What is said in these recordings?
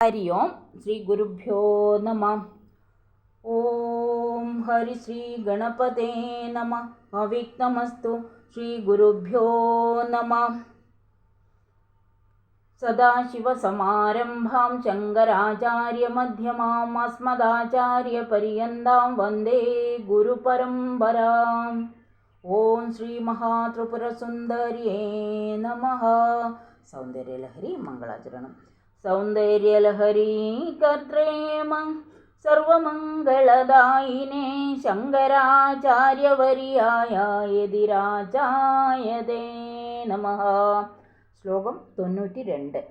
हरि ओम श्री गुरुभ्यो नमः। ओम हरि श्री गणपते नमः। अविघ्नमस्तु श्री गुरुभ्यो नमः। सदाशिवसमारम्भां शङ्कराचार्यमध्यमाम् अस्मदाचार्यपर्यन्तां वन्दे गुरुपरम्पराम्। ओम श्री महात्रिपुरसुन्दर्यै नमः। सौन्दर्यलहरी मङ्गलाचरणम्। सौन्दर्यलहरी कर्त्रे सर्वमङ्गलदायिने शङ्कराचार्यवर्याय यदिराजाय ते नमः। श्लोकं 92।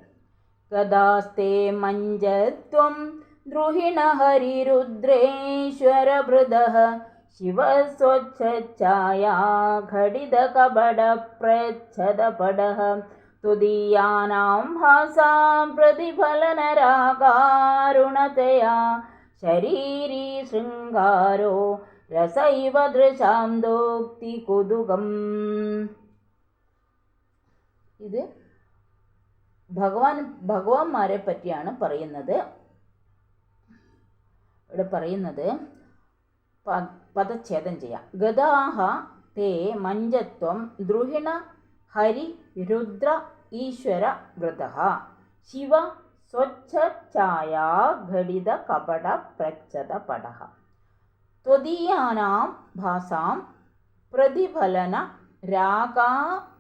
कदास्ते मञ्जत्वं द्रुहिणहरिरुद्रेश्वरभृदः शिवस्वच्छाया घटितकपटप्रच्छदपडः तुदीयानां भासां प्रतिफलनराकारुणतया शरीरी शृङ्गारो रस इव दृशां दोक्ति कुതുകം। ഇത് ഭഗവാന്മാരെ പറ്റിയാണ് പറയുന്നത്. ഇവിടെ പറയുന്നത് പദച്ഛേദം ചെയ്യാം. ഗദാഹ തേ മഞ്ജത്വം ദ്രുഹിണ ഹരി രുദ്ര ഈശ്വര വൃതഃ ശിവ സ്വച്ഛഛായാ ഘടിത കപട പ്രച്ഛദ പടഃ ത്വദീയാനാം ഭാസാം പ്രതിഫലന രാഗാ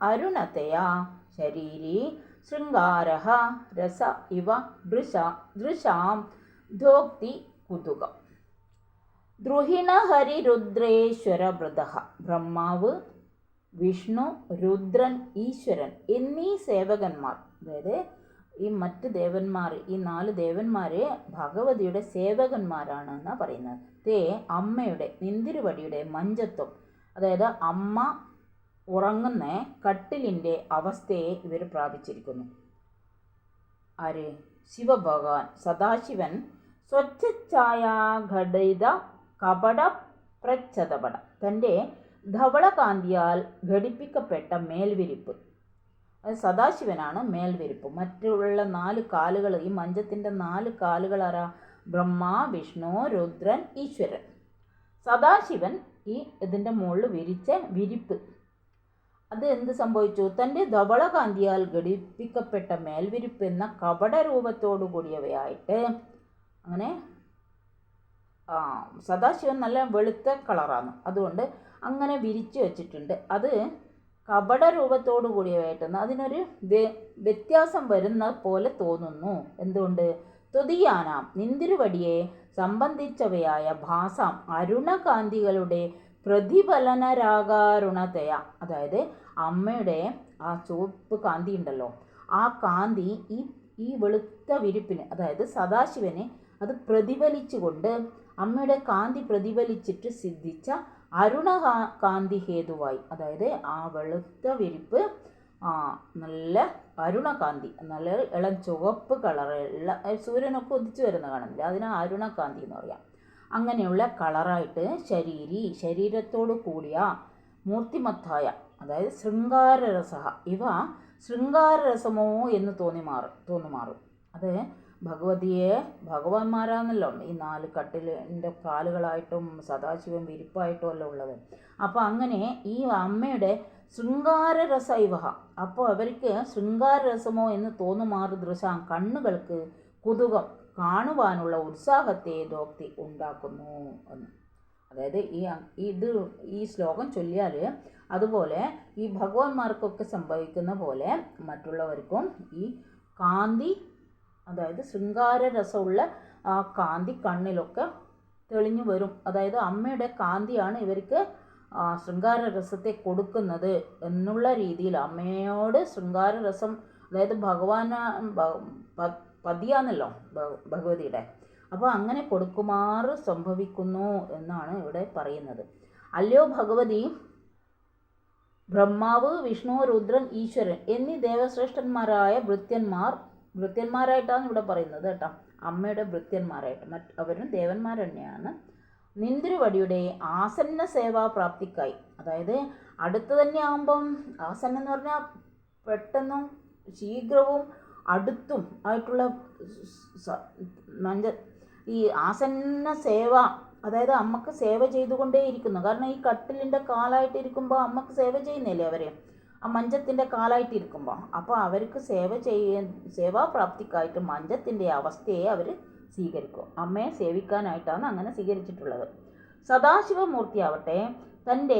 അരുണതയാ ശരീരി ശൃംഗാരഃ രസ ഇവ ദൃശാം ധോക്തി കുതുകം. ദ്രുഹിണ ഹരി രുദ്രേശ്വര വൃതഃ ബ്രഹ്മാവ്, വിഷ്ണു, രുദ്രൻ, ഈശ്വരൻ എന്നീ സേവകന്മാർ, അതായത് ഈ മറ്റ് ദേവന്മാർ, ഈ 4 ദേവന്മാരെ ഭഗവതിയുടെ സേവകന്മാരാണ് എന്നാണ് പറയുന്നത്. തേ അമ്മയുടെ നിന്തിരുവടിയുടെ മഞ്ചത്വം, അതായത് അമ്മ ഉറങ്ങുന്ന കട്ടിലിൻ്റെ അവസ്ഥയെ ഇവർ പ്രാപിച്ചിരിക്കുന്നു. ആര്? ശിവഭഗവാൻ സദാശിവൻ സ്വച്ഛഛായാഘടിത കപട പ്രച്ഛദപട, തൻ്റെ ധവളകാന്തിയാൽ ഘടിപ്പിക്കപ്പെട്ട മേൽവിരിപ്പ്, അത് സദാശിവനാണ് മേൽവിരിപ്പ്. മറ്റുള്ള 4 കാലുകൾ, ഈ മഞ്ചത്തിൻ്റെ 4 കാലുകൾ ആരാ? ബ്രഹ്മ, വിഷ്ണു, രുദ്രൻ, ഈശ്വരൻ. സദാശിവൻ ഈ ഇതിൻ്റെ മുകളിൽ വിരിച്ച വിരിപ്പ്, അത് എന്ത് സംഭവിച്ചു? തൻ്റെ ധവളകാന്തിയാൽ ഘടിപ്പിക്കപ്പെട്ട മേൽവിരിപ്പ് എന്ന കപട രൂപത്തോടു കൂടിയവയായിട്ട്, അങ്ങനെ സദാശിവൻ നല്ല വെളുത്ത കളറാണ്, അതുകൊണ്ട് അങ്ങനെ വിരിച്ചു വച്ചിട്ടുണ്ട്. അത് കപട രൂപത്തോടു കൂടിയവയായിട്ടെന്ന് അതിനൊരു വ്യത്യാസം വരുന്ന പോലെ തോന്നുന്നു. എന്തുകൊണ്ട്? തുതിയാനാം നിന്തിരുവടിയെ സംബന്ധിച്ചവയായ ഭാസാം അരുണകാന്തികളുടെ പ്രതിഫലനരാകാരുണതയ, അതായത് അമ്മയുടെ ആ ചുവപ്പ് കാന്തി ഉണ്ടല്ലോ, ആ കാന്തി ഈ വെളുത്ത വിരിപ്പിന്, അതായത് സദാശിവന് അത് പ്രതിഫലിച്ചുകൊണ്ട്, അമ്മയുടെ കാന്തി പ്രതിഫലിച്ചിട്ട് സിദ്ധിച്ച അരുണകാന്തി ഹേതുവായി, അതായത് ആ വെളുത്ത വിരിപ്പ് നല്ല അരുണകാന്തി, നല്ല ഇളം ചുവപ്പ് കളറുള്ള, സൂര്യനൊക്കെ ഉദിച്ചു വരുന്ന കാണുന്നില്ല, അതിന് അരുണകാന്തി എന്ന് പറയാം. അങ്ങനെയുള്ള കളറായിട്ട് ശരീരത്തോടു കൂടിയ മൂർത്തിമത്തായ, അതായത് ശൃംഗാരരസ, ഇവ ശൃംഗാരരസമോ എന്ന് തോന്നുമാറും. അത് ഭഗവതിയെ ഭഗവാന്മാരാണല്ലോ ഈ 4 കട്ടിലിൻ്റെ കാലുകളായിട്ടും സദാശിവൻ വിരിപ്പായിട്ടും അല്ല ഉള്ളത്. അപ്പോൾ അങ്ങനെ ഈ അമ്മയുടെ ശൃംഗാരരസ ഇവ, അപ്പോൾ അവർക്ക് ശൃംഗാരരസമോ എന്ന് തോന്നുമാറ് ദൃശാം, കണ്ണുകൾക്ക് കുതുകം, കാണുവാനുള്ള ഉത്സാഹത്തെ ദോക്തി ഉണ്ടാക്കുന്നു എന്ന്. അതായത് ഈ ശ്ലോകം ചൊല്ലിയാൽ അതുപോലെ ഈ ഭഗവാന്മാർക്കൊക്കെ സംഭവിക്കുന്ന പോലെ മറ്റുള്ളവർക്കും ഈ കാന്തി, അതായത് ശൃംഗാരരസമുള്ള ആ കാന്തി കണ്ണിലൊക്കെ തെളിഞ്ഞു വരും. അതായത് അമ്മയുടെ കാന്തിയാണ് ഇവർക്ക് ശൃംഗാരരസത്തെ കൊടുക്കുന്നത് എന്നുള്ള രീതിയിൽ അമ്മയോട് ശൃംഗാരരസം, അതായത് പതിയാന്നല്ലോ ഭഗവതിയുടെ, അപ്പോൾ അങ്ങനെ കൊടുക്കുമാറ് സംഭവിക്കുന്നു എന്നാണ് ഇവിടെ പറയുന്നത്. അല്ലയോ ഭഗവതി, ബ്രഹ്മാവ്, വിഷ്ണു, രുദ്രൻ, ഈശ്വരൻ എന്നീ ദേവശ്രേഷ്ഠന്മാരായ ഭൃത്യന്മാരായിട്ടാണ് ഇവിടെ പറയുന്നത് കേട്ടോ, അമ്മയുടെ ഭൃത്യന്മാരായിട്ട്. അവരും ദേവന്മാർ തന്നെയാണ്. നിന്തിരുവടിയുടെ ആസന്ന സേവാപ്രാപ്തിക്കായി, അതായത് അടുത്ത് തന്നെ ആകുമ്പം, ആസന്നം എന്ന് പറഞ്ഞാൽ പെട്ടെന്നും ശീഘ്രവും അടുത്തും ആയിട്ടുള്ള ഈ ആസന്ന സേവ, അതായത് അമ്മക്ക് സേവ ചെയ്തുകൊണ്ടേയിരിക്കുന്നു. കാരണം ഈ കട്ടിലിൻ്റെ കാലായിട്ട് ഇരിക്കുമ്പോൾ അമ്മക്ക് സേവ ചെയ്യുന്നില്ലേ അവർ, ആ മഞ്ചത്തിൻ്റെ കാലായിട്ട് ഇരിക്കുമ്പോൾ. അപ്പോൾ അവർക്ക് സേവാപ്രാപ്തിക്കായിട്ട് മഞ്ചത്തിൻ്റെ അവസ്ഥയെ അവർ സ്വീകരിക്കും. അമ്മയെ സേവിക്കാനായിട്ടാണ് അങ്ങനെ സ്വീകരിച്ചിട്ടുള്ളത്. സദാശിവമൂർത്തിയാവട്ടെ തൻ്റെ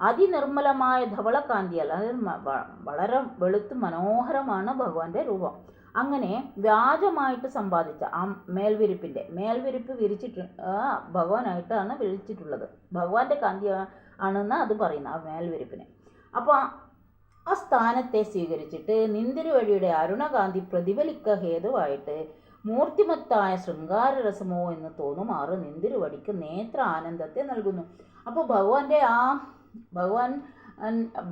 അതിനിർമ്മലമായ ധവളകാന്തിയാൽ, അതായത് വളരെ വെളുത്ത് മനോഹരമാണ് ഭഗവാന്റെ രൂപം. അങ്ങനെ വ്യാജമായിട്ട് സമ്പാദിച്ച ആ മേൽവിരിപ്പ് വിരിച്ചിട്ട് ഭഗവാനായിട്ടാണ് വിളിച്ചിട്ടുള്ളത്. ഭഗവാന്റെ കാന്തി ആണെന്ന് അത് പറയുന്നത്, ആ മേൽവിരിപ്പിനെ. അപ്പോൾ ആ സ്ഥാനത്തെ സ്വീകരിച്ചിട്ട് നിന്തിരുവഴിയുടെ അരുണകാന്തി പ്രതിഫലിക്ക ഹേതുവായിട്ട് മൂർത്തിമത്തായ ശൃംഗാരരസമോ എന്ന് തോന്നുമാറ് നിന്തിരുവടിക്ക് നേത്ര ആനന്ദത്തെ നൽകുന്നു. അപ്പോൾ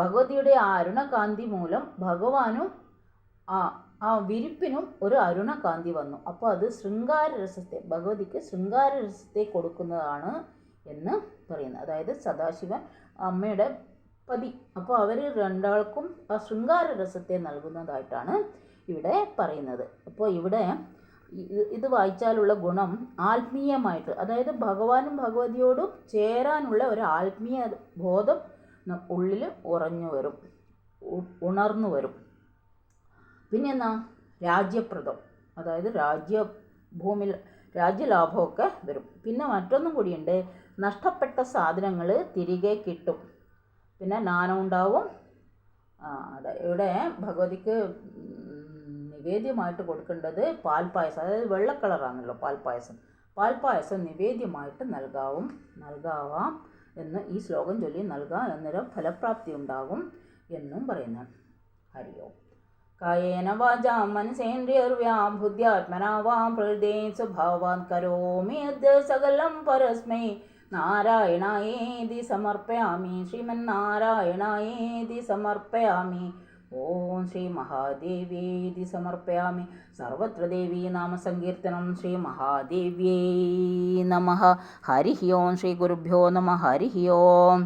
ഭഗവതിയുടെ ആ അരുണകാന്തി മൂലം ഭഗവാനും ആ വിരിപ്പിനും ഒരു അരുണകാന്തി വന്നു. അപ്പോൾ അത് ശൃംഗാരരസത്തെ, ഭഗവതിക്ക് ശൃംഗാരരസത്തെ കൊടുക്കുന്നതാണ് എന്ന് പറയുന്നത്. അതായത് സദാശിവൻ അമ്മയുടെ പതി. അപ്പോൾ അവർ രണ്ടാൾക്കും ആ ശൃംഗാരരസത്തെ നൽകുന്നതായിട്ടാണ് ഇവിടെ പറയുന്നത്. അപ്പോൾ ഇവിടെ ഇത് വായിച്ചാലുള്ള ഗുണം ആത്മീയമായിട്ട്, അതായത് ഭഗവാനും ഭഗവതിയോടും ചേരാനുള്ള ഒരു ആത്മീയ ബോധം ഉള്ളിൽ ഉണർന്നു വരും. പിന്നെ രാജ്യപ്രദം, അതായത് രാജ്യലാഭമൊക്കെ വരും. പിന്നെ മറ്റൊന്നും കൂടിയുണ്ട്, നഷ്ടപ്പെട്ട സാധനങ്ങൾ തിരികെ കിട്ടും. പിന്നെ ജ്ഞാനം ഉണ്ടാവും. ഇവിടെ ഭഗവതിക്ക് നിവേദ്യമായിട്ട് കൊടുക്കേണ്ടത് പാൽപ്പായസം, അതായത് വെള്ള കളറാണല്ലോ പാൽപ്പായസം നിവേദ്യമായിട്ട് നൽകാവാം എന്ന് ഈ ശ്ലോകം ചൊല്ലി നൽകാം, എന്നൊരു ഫലപ്രാപ്തി ഉണ്ടാകും എന്നും പറയുന്നു. ഹരി ഓം. കായേന വാചാ മനസേന്ദ്രിയർവ്യാ ബുദ്ധ്യാത്മനാ വാ പ്രകൃതേ സ്വഭാവാത് കരോമി യദ്യ സകലം പരസ്മൈ നാരായണായേതി സമർപ്പയാമി. ശ്രീമന്നാരായണായേതി സമർപ്പയാമി. ഓം ശ്രീ മഹാദേവ്യേതി സമർപ്പയാമി. സർവത്ര ദേവീ നാമസങ്കീർത്തനം. ശ്രീ മഹാദേവ്യേ നമഃ. ഹരി ഓം. ശ്രീ ഗുരുഭ്യോ നമഃ. ഹരി ഓം.